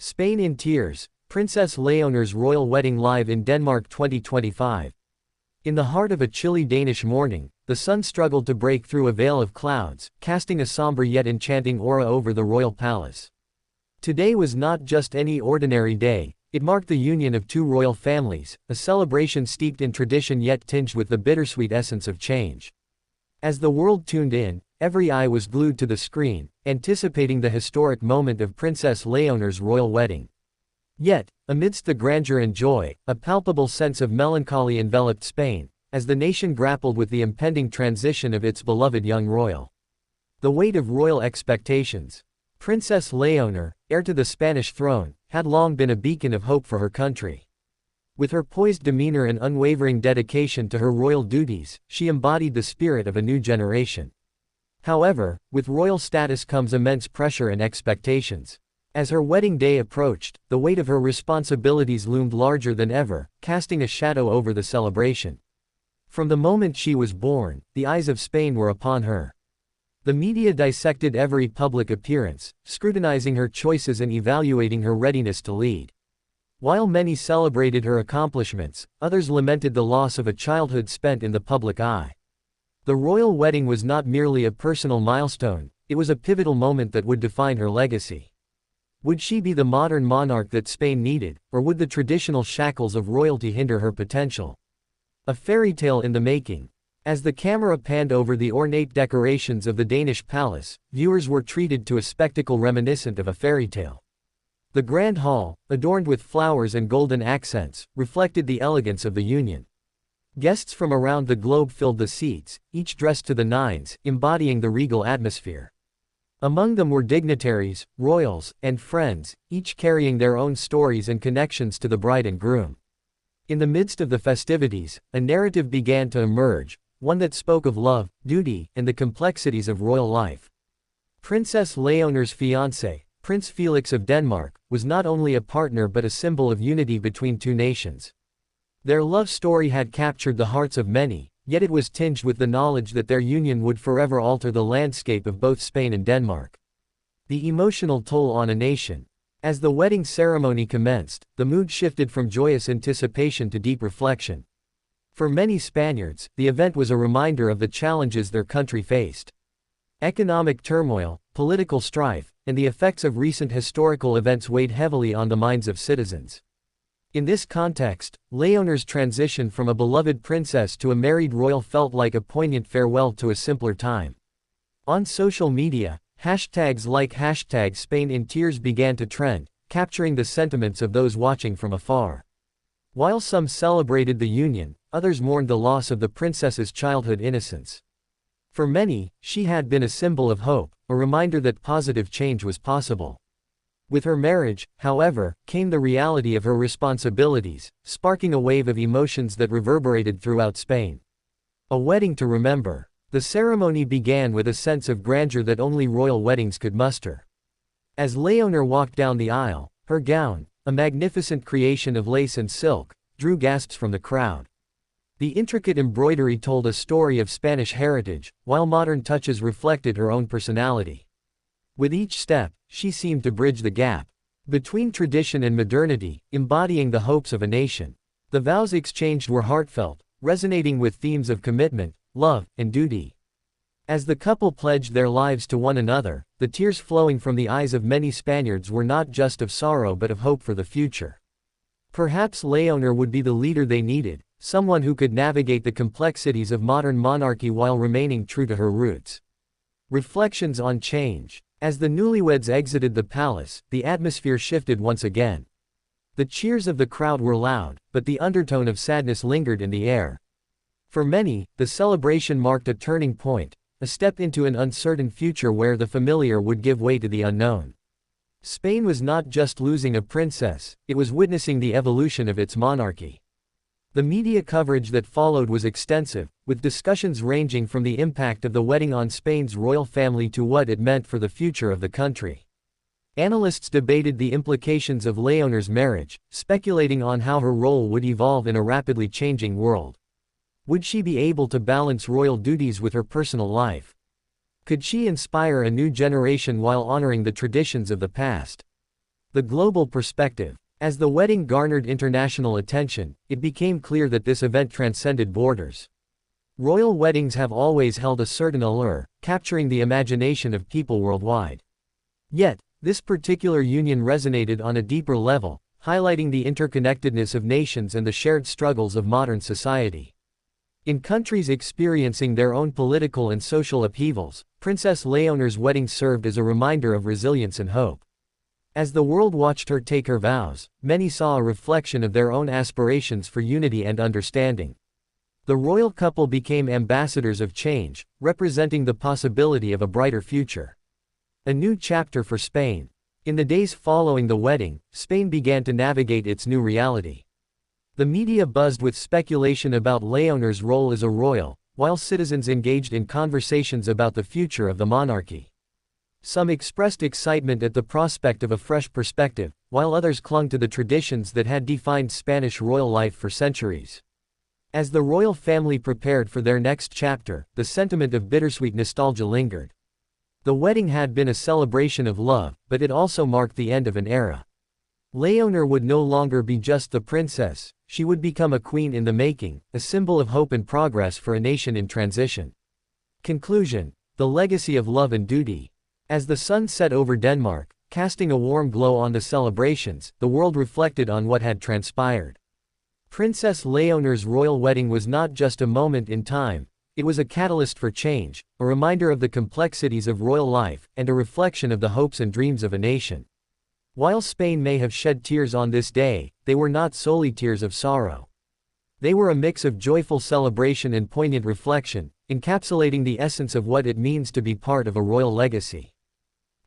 Spain in tears, Princess Léonor's royal wedding live in Denmark 2025. In the heart of a chilly Danish morning, the sun struggled to break through a veil of clouds, casting a somber yet enchanting aura over the royal palace. Today was not just any ordinary day, it marked the union of two royal families, a celebration steeped in tradition yet tinged with the bittersweet essence of change. As the world tuned in, every eye was glued to the screen, anticipating the historic moment of Princess Léonor's royal wedding. Yet, amidst the grandeur and joy, a palpable sense of melancholy enveloped Spain, as the nation grappled with the impending transition of its beloved young royal. The weight of royal expectations. Princess Léonor, heir to the Spanish throne, had long been a beacon of hope for her country. With her poised demeanor and unwavering dedication to her royal duties, she embodied the spirit of a new generation. However, with royal status comes immense pressure and expectations. As her wedding day approached, the weight of her responsibilities loomed larger than ever, casting a shadow over the celebration. From the moment she was born, the eyes of Spain were upon her. The media dissected every public appearance, scrutinizing her choices and evaluating her readiness to lead. While many celebrated her accomplishments, others lamented the loss of a childhood spent in the public eye. The royal wedding was not merely a personal milestone, it was a pivotal moment that would define her legacy. Would she be the modern monarch that Spain needed, or would the traditional shackles of royalty hinder her potential? A fairy tale in the making. As the camera panned over the ornate decorations of the Danish palace, viewers were treated to a spectacle reminiscent of a fairy tale. The grand hall, adorned with flowers and golden accents, reflected the elegance of the union. Guests from around the globe filled the seats, each dressed to the nines, embodying the regal atmosphere. Among them were dignitaries, royals, and friends, each carrying their own stories and connections to the bride and groom. In the midst of the festivities, a narrative began to emerge, one that spoke of love, duty, and the complexities of royal life. Princess Léonor's fiancé, Prince Felix of Denmark, was not only a partner but a symbol of unity between two nations. Their love story had captured the hearts of many, yet it was tinged with the knowledge that their union would forever alter the landscape of both Spain and Denmark. The emotional toll on a nation. As the wedding ceremony commenced, the mood shifted from joyous anticipation to deep reflection. For many Spaniards, the event was a reminder of the challenges their country faced. Economic turmoil, political strife, and the effects of recent historical events weighed heavily on the minds of citizens. In this context, Léonor's transition from a beloved princess to a married royal felt like a poignant farewell to a simpler time. On social media, hashtags like #SpainInTears began to trend, capturing the sentiments of those watching from afar. While some celebrated the union, others mourned the loss of the princess's childhood innocence. For many, she had been a symbol of hope, a reminder that positive change was possible. With her marriage, however, came the reality of her responsibilities, sparking a wave of emotions that reverberated throughout Spain. A wedding to remember. The ceremony began with a sense of grandeur that only royal weddings could muster. As Léonor walked down the aisle, her gown, a magnificent creation of lace and silk, drew gasps from the crowd. The intricate embroidery told a story of Spanish heritage, while modern touches reflected her own personality. With each step, she seemed to bridge the gap between tradition and modernity, embodying the hopes of a nation. The vows exchanged were heartfelt, resonating with themes of commitment, love, and duty. As the couple pledged their lives to one another, the tears flowing from the eyes of many Spaniards were not just of sorrow but of hope for the future. Perhaps Léonor would be the leader they needed, someone who could navigate the complexities of modern monarchy while remaining true to her roots. Reflections on change. As the newlyweds exited the palace, the atmosphere shifted once again. The cheers of the crowd were loud, but the undertone of sadness lingered in the air. For many, the celebration marked a turning point, a step into an uncertain future where the familiar would give way to the unknown. Spain was not just losing a princess, it was witnessing the evolution of its monarchy. The media coverage that followed was extensive, with discussions ranging from the impact of the wedding on Spain's royal family to what it meant for the future of the country. Analysts debated the implications of Léonor's marriage, speculating on how her role would evolve in a rapidly changing world. Would she be able to balance royal duties with her personal life? Could she inspire a new generation while honoring the traditions of the past? The global perspective. As the wedding garnered international attention, it became clear that this event transcended borders. Royal weddings have always held a certain allure, capturing the imagination of people worldwide. Yet, this particular union resonated on a deeper level, highlighting the interconnectedness of nations and the shared struggles of modern society. In countries experiencing their own political and social upheavals, Princess Léonor's wedding served as a reminder of resilience and hope. As the world watched her take her vows, many saw a reflection of their own aspirations for unity and understanding. The royal couple became ambassadors of change, representing the possibility of a brighter future. A new chapter for Spain. In the days following the wedding, Spain began to navigate its new reality. The media buzzed with speculation about Léonor's role as a royal, while citizens engaged in conversations about the future of the monarchy. Some expressed excitement at the prospect of a fresh perspective, while others clung to the traditions that had defined Spanish royal life for centuries. As the royal family prepared for their next chapter, the sentiment of bittersweet nostalgia lingered. The wedding had been a celebration of love, but it also marked the end of an era. Léonor would no longer be just the princess, she would become a queen in the making, a symbol of hope and progress for a nation in transition. Conclusion. The legacy of love and duty. As the sun set over Denmark, casting a warm glow on the celebrations, the world reflected on what had transpired. Princess Léonor's royal wedding was not just a moment in time, it was a catalyst for change, a reminder of the complexities of royal life, and a reflection of the hopes and dreams of a nation. While Spain may have shed tears on this day, they were not solely tears of sorrow. They were a mix of joyful celebration and poignant reflection, encapsulating the essence of what it means to be part of a royal legacy.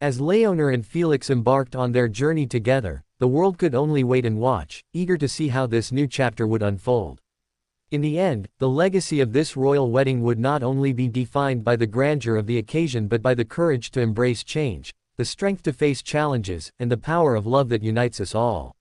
As Léonor and Felix embarked on their journey together, the world could only wait and watch, eager to see how this new chapter would unfold. In the end, the legacy of this royal wedding would not only be defined by the grandeur of the occasion but by the courage to embrace change, the strength to face challenges, and the power of love that unites us all.